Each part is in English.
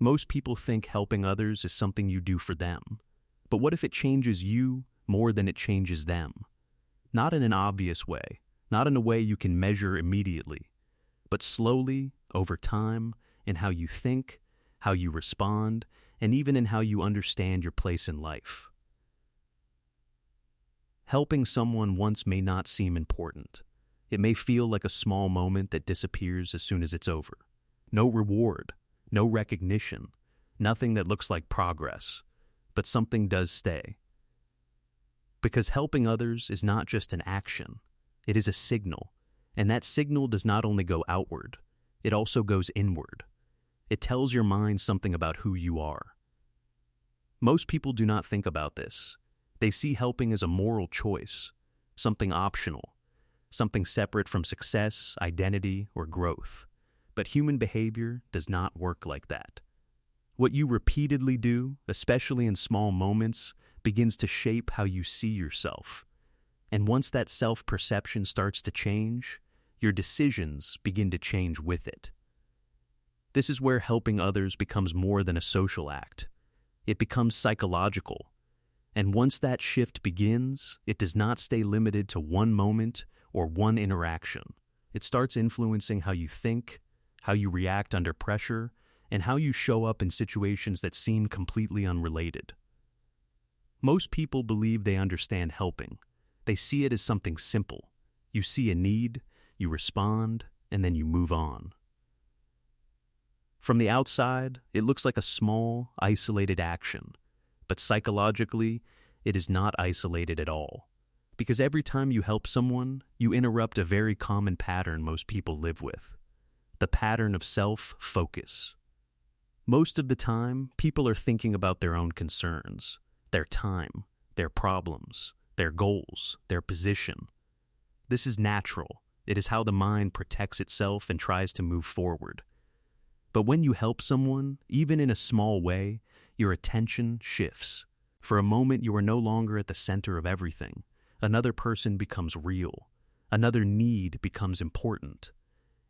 Most people think helping others is something you do for them. But what if it changes you more than it changes them? Not in an obvious way, not in a way you can measure immediately, but slowly, over time, in how you think, how you respond, and even in how you understand your place in life. Helping someone once may not seem important. It may feel like a small moment that disappears as soon as it's over. No reward, no recognition, nothing that looks like progress, but something does stay. Because helping others is not just an action, it is a signal, and that signal does not only go outward, it also goes inward. It tells your mind something about who you are. Most people do not think about this. They see helping as a moral choice, something optional, something separate from success, identity, or growth. But human behavior does not work like that. What you repeatedly do, especially in small moments, begins to shape how you see yourself. And once that self-perception starts to change, your decisions begin to change with it. This is where helping others becomes more than a social act. It becomes psychological. And once that shift begins, it does not stay limited to one moment or one interaction. It starts influencing how you think, how you react under pressure, and how you show up in situations that seem completely unrelated. Most people believe they understand helping. They see it as something simple. You see a need, you respond, and then you move on. From the outside, it looks like a small, isolated action, but psychologically, it is not isolated at all. Because every time you help someone, you interrupt a very common pattern most people live with. The pattern of self-focus. Most of the time, people are thinking about their own concerns, their time, their problems, their goals, their position. This is natural. It is how the mind protects itself and tries to move forward. But when you help someone, even in a small way, your attention shifts. For a moment, you are no longer at the center of everything. Another person becomes real. Another need becomes important.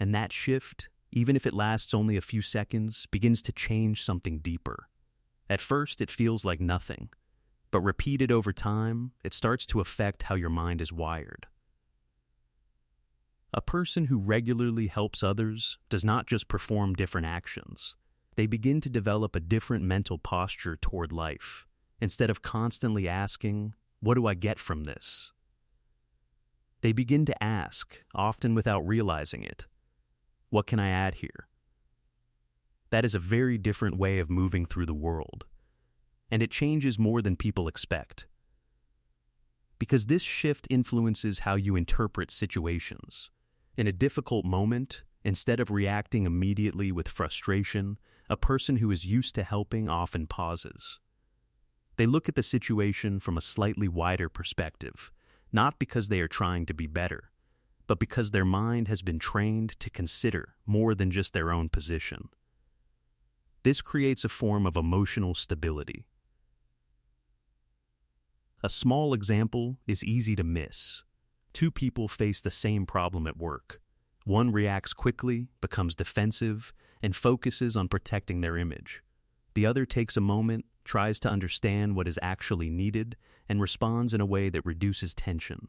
And that shift, even if it lasts only a few seconds, begins to change something deeper. At first, it feels like nothing. But repeated over time, it starts to affect how your mind is wired. A person who regularly helps others does not just perform different actions. They begin to develop a different mental posture toward life. Instead of constantly asking, "What do I get from this?" They begin to ask, often without realizing it, "What can I add here?" That is a very different way of moving through the world. And it changes more than people expect. Because this shift influences how you interpret situations. In a difficult moment, instead of reacting immediately with frustration, a person who is used to helping often pauses. They look at the situation from a slightly wider perspective, not because they are trying to be better, but because their mind has been trained to consider more than just their own position. This creates a form of emotional stability. A small example is easy to miss. Two people face the same problem at work. One reacts quickly, becomes defensive, and focuses on protecting their image. The other takes a moment, tries to understand what is actually needed, and responds in a way that reduces tension.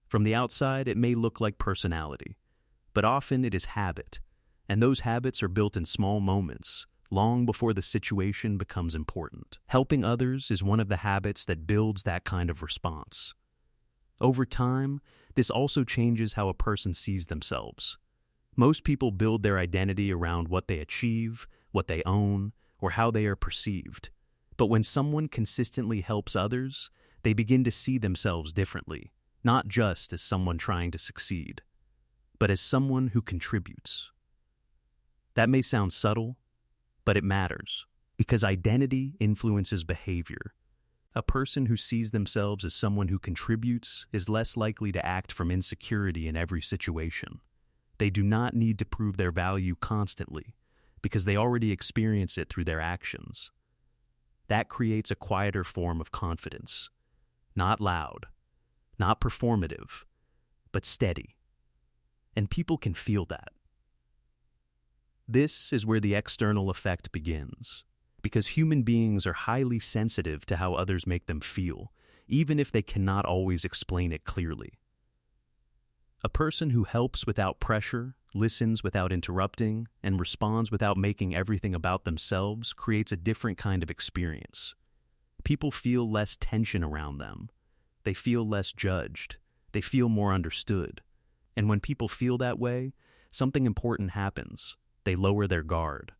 From the outside, it may look like personality, but often it is habit, and those habits are built in small moments, long before the situation becomes important. Helping others is one of the habits that builds that kind of response. Over time, this also changes how a person sees themselves. Most people build their identity around what they achieve, what they own, or how they are perceived. But when someone consistently helps others, they begin to see themselves differently, not just as someone trying to succeed, but as someone who contributes. That may sound subtle, but it matters, because identity influences behavior. A person who sees themselves as someone who contributes is less likely to act from insecurity in every situation. They do not need to prove their value constantly, because they already experience it through their actions. That creates a quieter form of confidence. Not loud, not performative, but steady. And people can feel that. This is where the external effect begins, because human beings are highly sensitive to how others make them feel, even if they cannot always explain it clearly. A person who helps without pressure, listens without interrupting, and responds without making everything about themselves creates a different kind of experience. People feel less tension around them. They feel less judged. They feel more understood. And when people feel that way, something important happens. They lower their guard.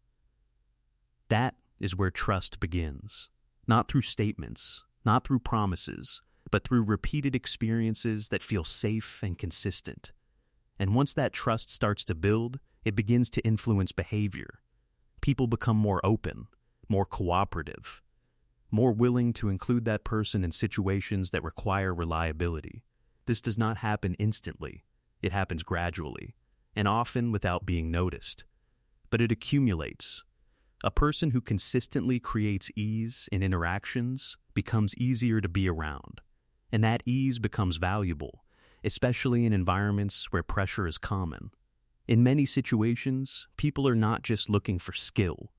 That is where trust begins. Not through statements, not through promises, but through repeated experiences that feel safe and consistent. And once that trust starts to build, it begins to influence behavior. People become more open, more cooperative, more willing to include that person in situations that require reliability. This does not happen instantly. It happens gradually, and often without being noticed. But it accumulates. A person who consistently creates ease in interactions becomes easier to be around, and that ease becomes valuable, especially in environments where pressure is common. In many situations, people are not just looking for skill.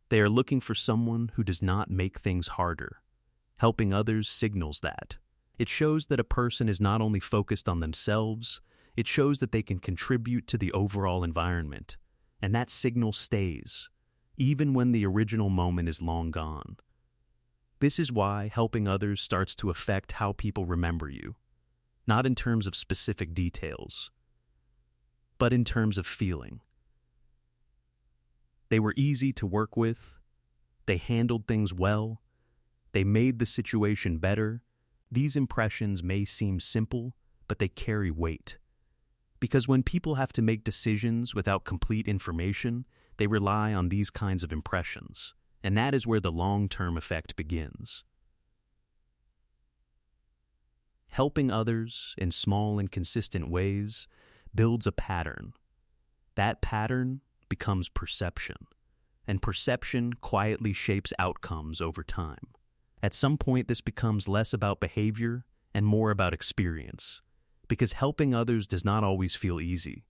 They are looking for someone who does not make things harder. Helping others signals that. It shows that a person is not only focused on themselves, it shows that they can contribute to the overall environment, and that signal stays, even when the original moment is long gone. This is why helping others starts to affect how people remember you, not in terms of specific details, but in terms of feeling. They were easy to work with, they handled things well, they made the situation better. These impressions may seem simple, but they carry weight. Because when people have to make decisions without complete information, they rely on these kinds of impressions, and that is where the long-term effect begins. Helping others in small and consistent ways builds a pattern. That pattern becomes perception, and perception quietly shapes outcomes over time. At some point, this becomes less about behavior and more about experience, because helping others does not always feel easy.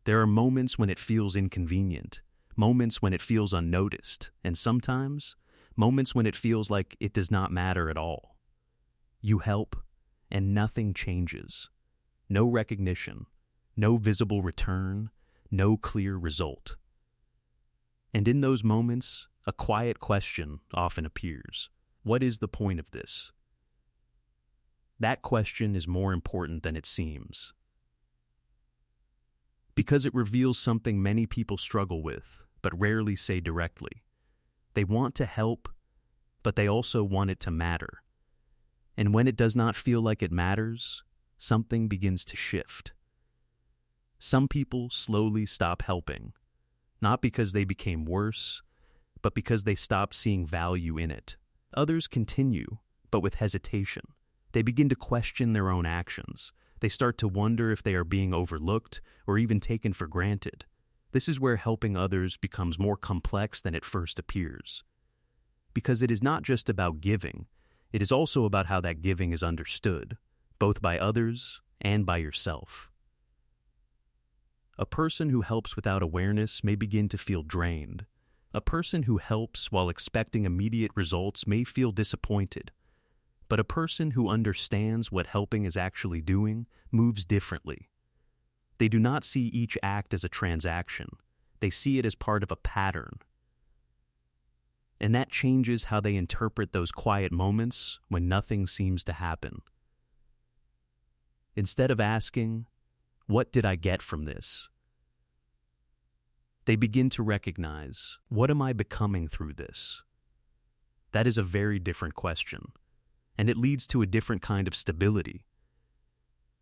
There are moments when it feels inconvenient, moments when it feels unnoticed, and sometimes moments when it feels like it does not matter at all. You help, and nothing changes. No recognition, no visible return, no clear result. And in those moments, a quiet question often appears. What is the point of this? That question is more important than it seems, because it reveals something many people struggle with, but rarely say directly. They want to help, but they also want it to matter. And when it does not feel like it matters, something begins to shift. Some people slowly stop helping, not because they became worse, but because they stopped seeing value in it. Others continue, but with hesitation. They begin to question their own actions. They start to wonder if they are being overlooked or even taken for granted. This is where helping others becomes more complex than it first appears. Because it is not just about giving, it is also about how that giving is understood, both by others and by yourself. A person who helps without awareness may begin to feel drained. A person who helps while expecting immediate results may feel disappointed. But a person who understands what helping is actually doing moves differently. They do not see each act as a transaction. They see it as part of a pattern. And that changes how they interpret those quiet moments when nothing seems to happen. Instead of asking, "What did I get from this?" they begin to recognize, "What am I becoming through this?" That is a very different question, and it leads to a different kind of stability.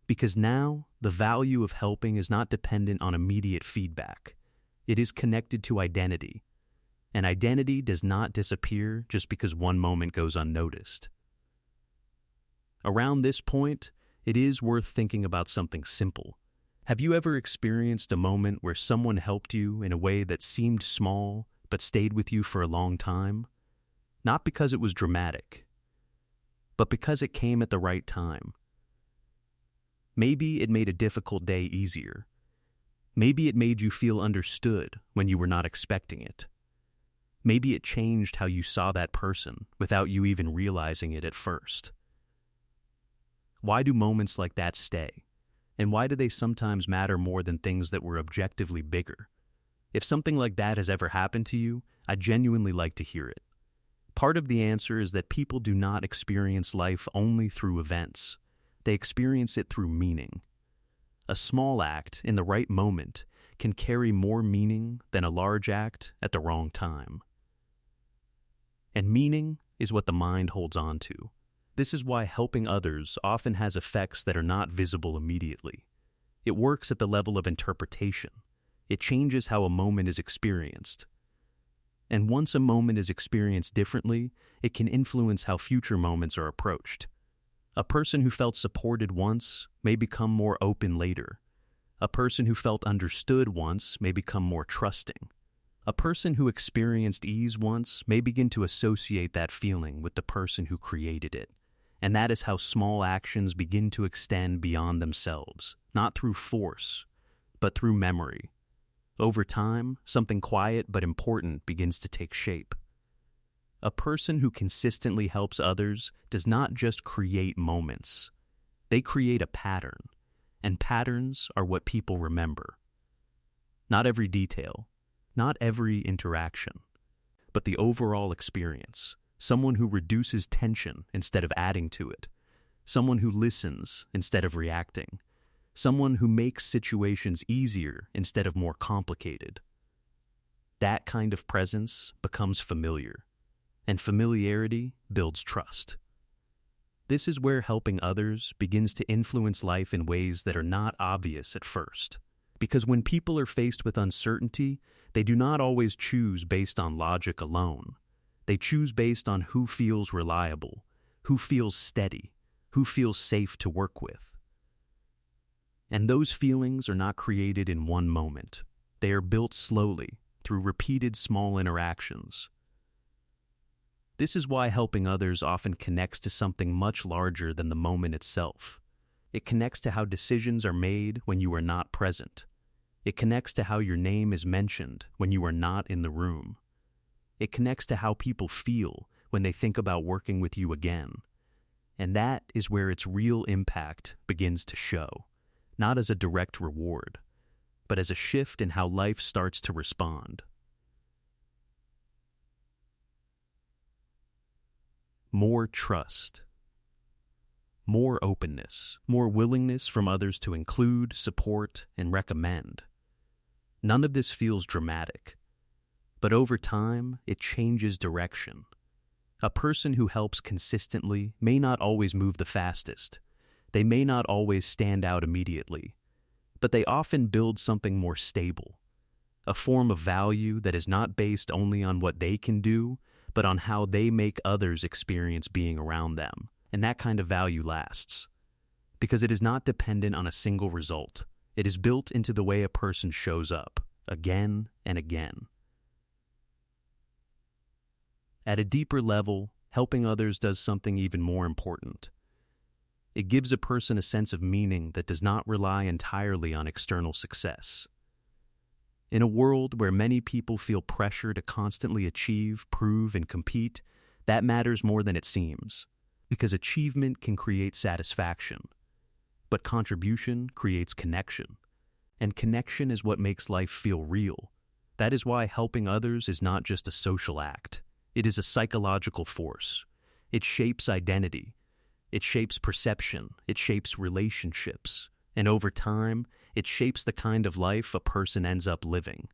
Because now, the value of helping is not dependent on immediate feedback. It is connected to identity, and identity does not disappear just because one moment goes unnoticed. Around this point, it is worth thinking about something simple. Have you ever experienced a moment where someone helped you in a way that seemed small but stayed with you for a long time? Not because it was dramatic, but because it came at the right time. Maybe it made a difficult day easier. Maybe it made you feel understood when you were not expecting it. Maybe it changed how you saw that person without you even realizing it at first. Why do moments like that stay? And why do they sometimes matter more than things that were objectively bigger? If something like that has ever happened to you, I'd genuinely like to hear it. Part of the answer is that people do not experience life only through events. They experience it through meaning. A small act in the right moment can carry more meaning than a large act at the wrong time. And meaning is what the mind holds on to. This is why helping others often has effects that are not visible immediately. It works at the level of interpretation. It changes how a moment is experienced. And once a moment is experienced differently, it can influence how future moments are approached. A person who felt supported once may become more open later. A person who felt understood once may become more trusting. A person who experienced ease once may begin to associate that feeling with the person who created it. And that is how small actions begin to extend beyond themselves, not through force, but through memory. Over time, something quiet but important begins to take shape. A person who consistently helps others does not just create moments. They create a pattern, and patterns are what people remember. Not every detail, not every interaction, but the overall experience. Someone who reduces tension instead of adding to it. Someone who listens instead of reacting. Someone who makes situations easier instead of more complicated. That kind of presence becomes familiar, and familiarity builds trust. This is where helping others begins to influence life in ways that are not obvious at first. Because when people are faced with uncertainty, they do not always choose based on logic alone. They choose based on who feels reliable, who feels steady, who feels safe to work with. And those feelings are not created in one moment. They are built slowly through repeated small interactions. This is why helping others often connects to something much larger than the moment itself. It connects to how decisions are made when you are not present. It connects to how your name is mentioned when you are not in the room. It connects to how people feel when they think about working with you again. And that is where its real impact begins to show, not as a direct reward, but as a shift in how life starts to respond. More trust, more openness, more willingness from others to include, support, and recommend. None of this feels dramatic. But over time, it changes direction. A person who helps consistently may not always move the fastest. They may not always stand out immediately. But they often build something more stable. A form of value that is not based only on what they can do, but on how they make others experience being around them. And that kind of value lasts. Because it is not dependent on a single result. It is built into the way a person shows up, again and again. At a deeper level, helping others does something even more important. It gives a person a sense of meaning that does not rely entirely on external success. In a world where many people feel pressure to constantly achieve, prove, and compete, that matters more than it seems, because achievement can create satisfaction, but contribution creates connection, and connection is what makes life feel real. That is why helping others is not just a social act. It is a psychological force. It shapes identity. It shapes perception. It shapes relationships. And over time, it shapes the kind of life a person ends up living.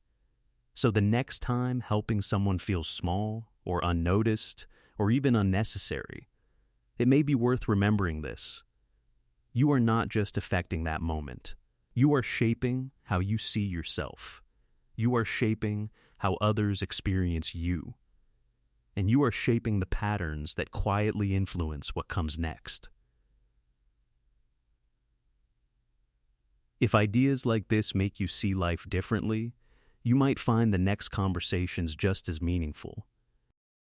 So the next time helping someone feels small or unnoticed or even unnecessary, it may be worth remembering this. You are not just affecting that moment. You are shaping how you see yourself. You are shaping how others experience you. And you are shaping the patterns that quietly influence what comes next. If ideas like this make you see life differently, you might find the next conversations just as meaningful.